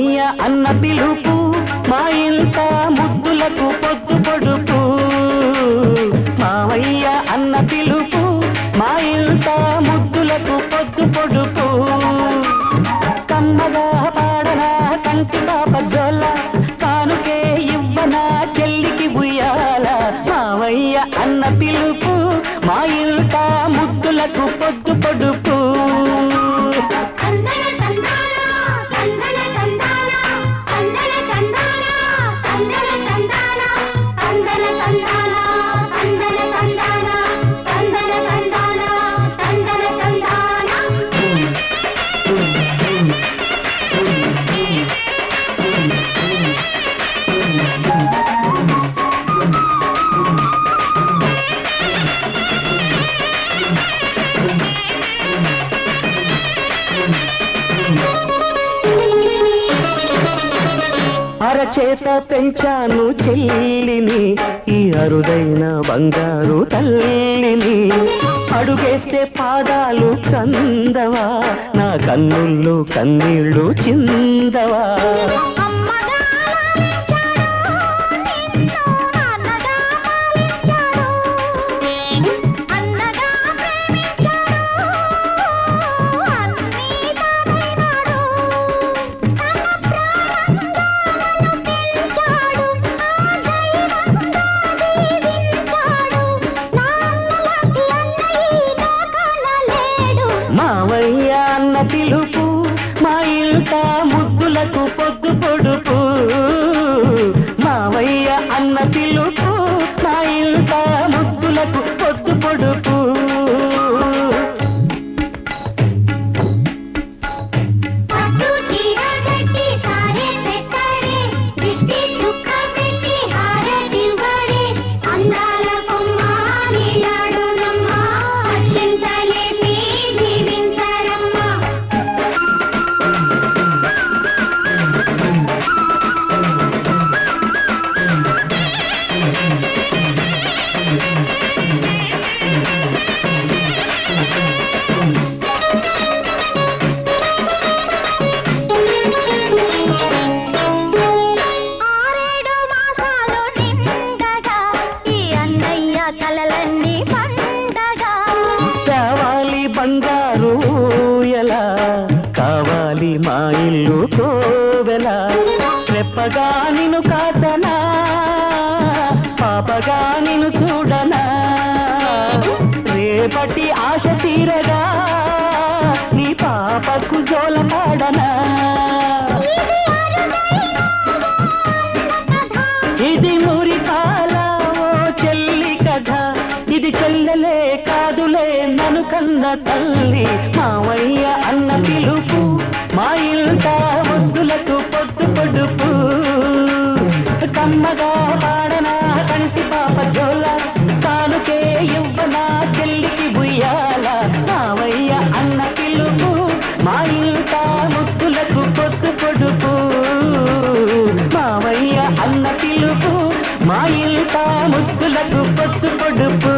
మావయ్య అన్న పిలుపు మా ఇంట ముద్దులకు పొద్దు పొడుపు. మావయ్య అన్న పిలుపు మా ఇంట ముద్దులకు పొద్దు పొడుపు. కమ్మగా పాడనా కంటి పాప జోల కానుకే ఇవ్వనా చెల్లికి ఉయ్యాల. మావయ్య అన్న పిలుపు మా ఇంట ముద్దులకు పొద్దు పొడుపు. అరచేత పెంచాను చెల్లిని ఈ అరుదైన బంగారు తల్లిని. అడుగేస్తే పాదాలు కందవా నా కన్నుల్లో కన్నీళ్ళు చిందవా. మావయ్య అన్న పిలుపు మా ఇంట ముద్దులకు పొద్దు పొడుపు. మావయ్య అన్న పిలుపు మా ఇంట ముద్దులకు పొద్దు పొడుపు. కావాలి బంగారు ఎలా కావాలి మా ఇల్లు కోవెలా. రెప్పగా నిన్ను కాచనా పాపగా నిన్ను చూడనా. రేపటి ఆశ తీరగా నీ పాపకు జోల పాడనా. ఇది మురిపాల ఓ చెల్లి కథ ఇది చెల్లెలే కాదులే నన్ను కన్న తల్లి. మావయ్య అన్న పిలుపు మా ఇంట ముద్దులకు పొద్దు పొడుపు. కమ్మగా పాడనా కంటి పాప జోల చాలుకే ఇవ్వనా చెల్లికి ఉయ్యాల. మావయ్య అన్న పిలుపు మా ఇంట ముద్దులకు పొద్దు పొడుపు. మావయ్య అన్న పిలుపు మా ఇంట ముద్దులకు పొద్దు పొడుపు.